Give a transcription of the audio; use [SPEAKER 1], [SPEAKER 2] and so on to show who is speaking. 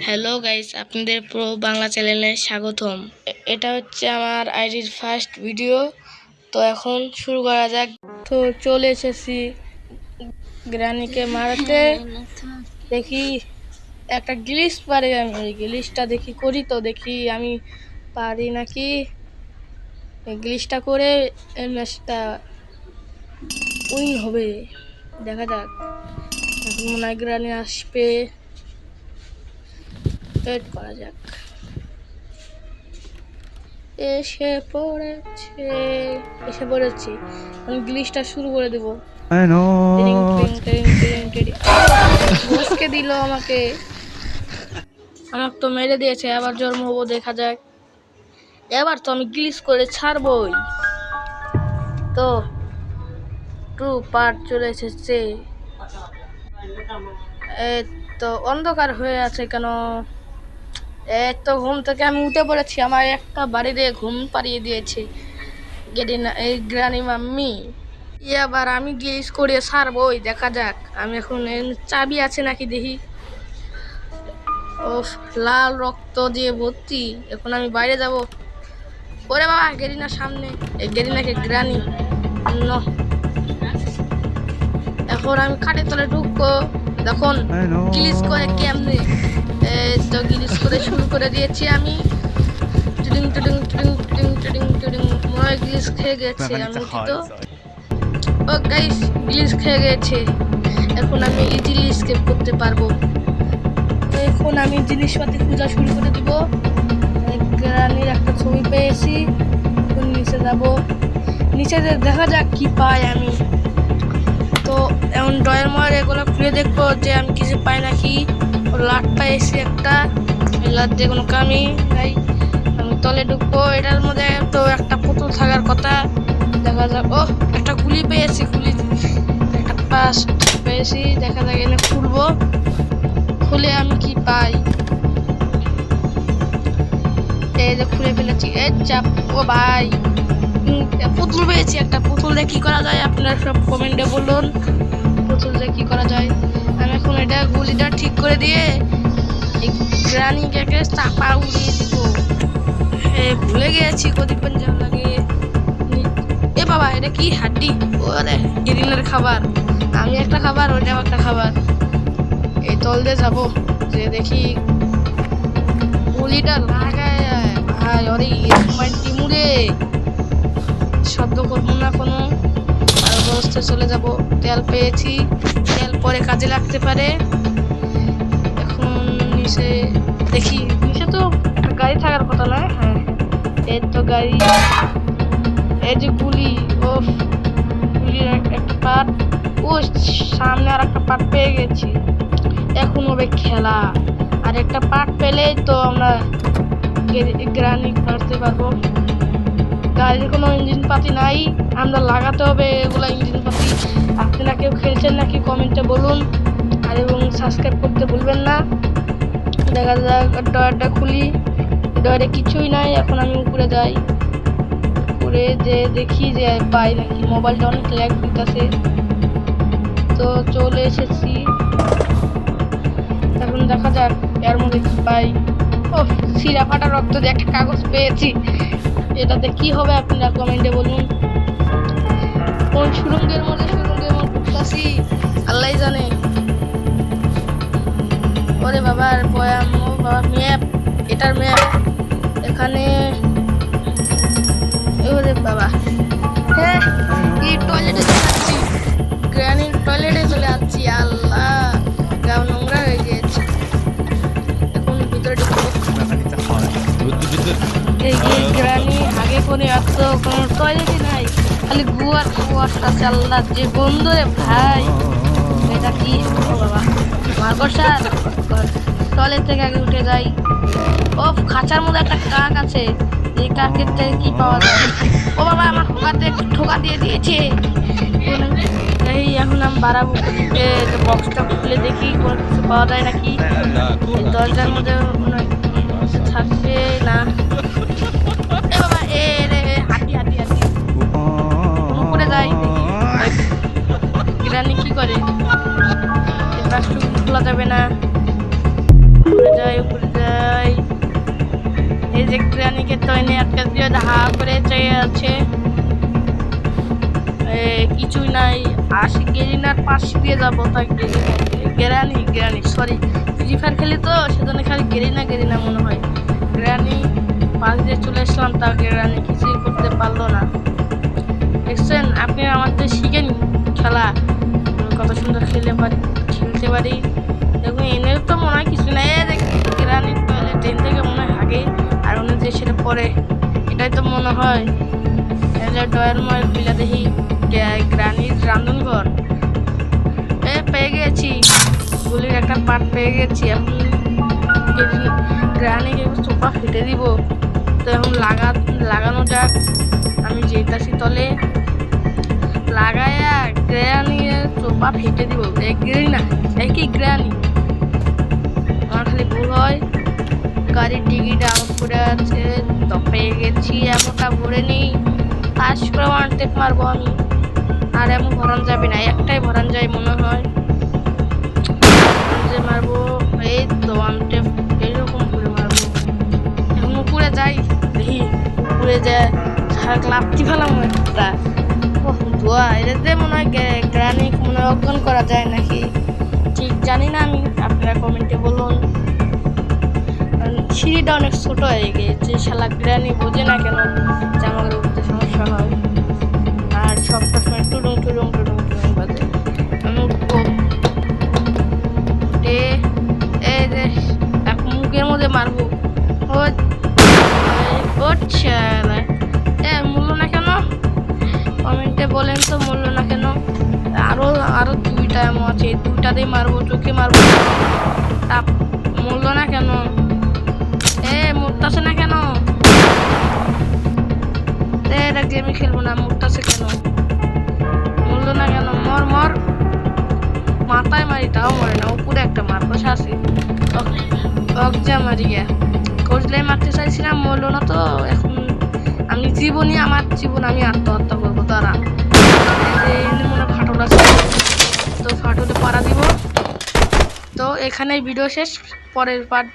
[SPEAKER 1] Hello guys, আপনাদের pro Bangla চ্যানেলে স্বাগতম। এটা হচ্ছে আমার আইডির ফার্স্ট ভিডিও। তো এখন শুরু করা যাক। তো চলে এসেছি গ্রানিকে মারতে। দেখি একটা গ্লিচ পারি, আমি ওই গ্লিচটা দেখি করি, তো দেখি আমি পারি নাকি। এই গ্লিচটা করে এই ম্যাচটা উইন হবে, দেখা যাক। এখন মনে হয় গ্রানি আসবে, ওয়েট করা যাক। এসে পড়েছি। আমি গ্লিচটা শুরু করে দেবো। বসকে দিল আমাকে তো মেরে দিয়েছে। আবার জন্ম হবো, দেখা যাক। এবার তো আমি গ্লিচ করে ছাড়বই। তো 2 পার্ট চলে এসেছে। এই তো অন্ধকার হয়ে আছে কেন? এই তো ঘুম থেকে আমি উঠে পড়েছি। আমার একটা বাড়িতে ঘুম পাড়িয়ে দিয়েছে এই গ্রানি মাম্মি। এবার আমি গ্লিচ করে ছাড়বই, দেখা যাক। আমি এখন চাবি আছে নাকি দেখি। ও, লাল রক্ত দিয়ে ভর্তি। এখন আমি বাইরে যাব। ওরে বাবা, গেরিনার সামনে। এই গেরিনাকে গ্রানি ন। এখন আমি খাটের তলে ঢুকবো। দেখুন গ্লিচ করে কেমনে। তো গ্লিচ করে শুরু করে দিয়েছি আমি। টুডিং টুডিং টুডিং টুডিং টুডিং টুডিং। মনে গ্লিচ খেয়ে গেছে আমি তো। ও গাইস, গ্লিচ খেয়ে গেছে। এখন আমি ইজিলি স্কেপ করতে পারবো। এখন আমি জিনিসপাতি খোঁজা শুরু করে দিব। গ্রানির একটা ছবি পেয়েছি। এখন নিচে যাব। নিচে দেখা যাক কি পাই আমি। তো এখন ডয়ের ময়ের এগুলো খুলে দেখবো যে আমি কিছু পাই নাকি। লাট পাইছি একটা, লাট দিয়ে কোনো কামই নাই। আমি তলে ঢুকবো। এটার মধ্যে তো একটা পুতুল থাকার কথা, দেখা যাক। ও, একটা গুলি পেয়েছি, গুলি একটা পাস পেয়েছি। দেখা যাক এনে খুলবো। খুলে আমি কি পাই। এই যে খুলে ফেলেছি। এই চাপ। ও ভাই, পুতুল পেয়েছি একটা। পুতুল দিয়ে কি করা যায় আপনারা সব কমেন্টে বলুন। পুতুল দিয়ে কি করা যায়। আমি এখন এটা গুলিটা ঠিক করে দিয়ে এই গ্রানিকে চাপা উড়িয়ে দিব। ভুলে গেছি কদি পাঞ্জাব লাগে। এ বাবা, এটা কি হাড্ডি? ওরে, গেরিনার খাবার। আমি একটা খাবার, ওইটাও একটা খাবার। এই তল দিয়ে যাবো, যে দেখি গুলিটা লাগায়। ভাই, ওরে টিমুরে শব্দ করবো না কোনো। আর অবস্থায় চলে যাব। তেল পেয়েছি, তেল পরে কাজে লাগতে পারে। এখন নিচে দেখি। নিচে তো একটা গাড়ি থাকার কথা নয়। হ্যাঁ, এই তো গাড়ি। এই যে গুলি। ও, গুলির একটা পার্ট। ও, সামনে আর একটা পার্ট পেয়ে গেছি। এখন হবে খেলা। আর একটা পার্ট পেলেই তো আমরা গ্রানি মারতে পারবো। গাড়ির কোনো ইঞ্জিন পাতি নাই, আমরা লাগাতে হবে এগুলা ইঞ্জিন পাতি। আপনারা কেউ খেলছেন নাকি কমেন্টে বলুন। আর এবং সাবস্ক্রাইব করতে ভুলবেন না। দেখা যাক, ডয়ারটা খুলি। ডয়ারে কিছুই নাই। এখন আমি উপরে যাই। উপরে যে দেখি যে পাই নাকি। মোবাইলটা অনেক ল্যাগ দিতেছে। তো চলে এসেছি। এখন দেখা যাক এর মধ্যে কি পাই। ও, শিরা ফাটা রক্ত দিয়ে একটা কাগজ পেয়েছি। এটাতে কি হবে আপনারা কমেন্টে বলুন। কোন সুরঙ্গের মধ্যে ঢুকতাছি আল্লাহ জানে। ওরে বাবার বয়াম। ও বাবা, ম্যাপ। এটার ম্যাপ এখানে। ওরে বাবা, হ্যাঁ, এই টয়লেটে চলে যাচ্ছি। গ্রানির টয়লেটে চলে যাচ্ছি। আল্লাহ, গাও নোংরা হয়ে গিয়েছে। এখন ভিতরে ঢুকবো। এই গ্রানি আগে করে এত কোনো টয়লেটই নাই, খালি গুয়ার কুয়ারটা। আল্লাহ, যে বন্ধু রে ভাই। এটা কি? ও বাবা, মাকড়সা। টয়লেট থেকে আগে উঠে যাই। ও, খাঁচার মধ্যে একটা কাক আছে। এই কাকের থেকে কি পাওয়া যায়? ও বাবা, আমার ঠোকাতে ঠোকা দিয়ে দিয়েছে। এই এখন আমি বাড়াবো। বক্সটা খুলে দেখি কোনো কিছু পাওয়া যায় নাকি। দরজার মধ্যে থাকবে না। এ বাবা, এ রে, হাঁটি হাঁটি হাঁটি উপরে যাই। গ্রানি কি করে? খোলা যাবে না। উপরে যাই। উপরে যাই। এই যে গ্রানিকে তো এনে আটকা দিয়ে হা করে চেয়ে আছে, কিছুই নাই। আসি গেরিনার পাশ দিয়ে যাবো, তা গ্রানি সরি, ফ্রি ফায়ার খেলি তো সেজন্য খালি গেরিনা মনে হয়। গ্রানি পাশ দিয়ে চলে আসলাম, তা গ্রানি কিছুই করতে পারলো না। দেখছেন, আপনি আমাদের শিখেন খেলা, কত সুন্দর খেলতে পারি। দেখুন এনেও তো মনে হয় কিছু নাই, গ্রানির টয়লেট ট্রেন থেকে মনে হয় আগে আর অন্য যে সেটা পরে, এটাই তো মনে হয়। ডয়ের ময়ের পিলা দেখি গ্রানির রান্ধনঘর পেয়ে গেছি, গুলির একটা পার্ট পেয়ে গেছি। এখন গ্রানিকে সোফা ফেটে দিব, তো এখন লাগানো যাক। আমি যেতাছি তলে লাগাইয়া গ্রানির সোফা ফেটে দিব। গ্রানি একই গ্রানি, আমার খালি ভুল হয়। গাড়ির টিকিট আউট করে আছে, তো পেয়ে গেছি। এমনটা ভরে নিই, পাস করে ওয়ানটেপ মারবো আমি। আর এমন ভরান যাবে না, একটাই ভরান যায় মনে হয়, যে মারবো। এই তো ওয়ানটেপ এইরকম করে মারবো। এখন উপরে যাই, দেখি উপরে যায় লাফতি ফেলাম একটা। ধোয়া এটাতে মনে হয় গ্রানি মনে হয় অজ্ঞান করা যায় নাকি, ঠিক জানি না আমি, আপনারা কমেন্টে বলুন। সিঁড়িটা অনেক ছোট হয়ে গিয়েছে, শালা গ্রানি বোঝে না কেন যে আমাদের উঠতে সমস্যা হয়, আর সবটা সময় টুডুং বাজে। আমি উঠবো, এই যে মুখের মধ্যে মারবো। মূল্য না কেন, কমেন্টে বলেন তো মূল্য না কেন। আরো দুইটা এমন আছে, দুইটাতেই মারবো, চোখে মারবো। মূল্য না কেন, মরতেছে না কেন, এটা গেমই খেলবো না। মরতেছে কেন, মূল্য না কেন, মর মাথায় মারি তাও মরে না, উপরে একটা মার বসে আছে, অগজা মারি গিয়া করলে মারতে চাইছিলাম, মরলো না। তো এখন আমি আমার জীবন আমি আত্মহত্যা করবো। তারা মনে ফাটল আছে, তো ফাটলে পাড়া দিব। তো এখানেই ভিডিও শেষ, পরের পার্ট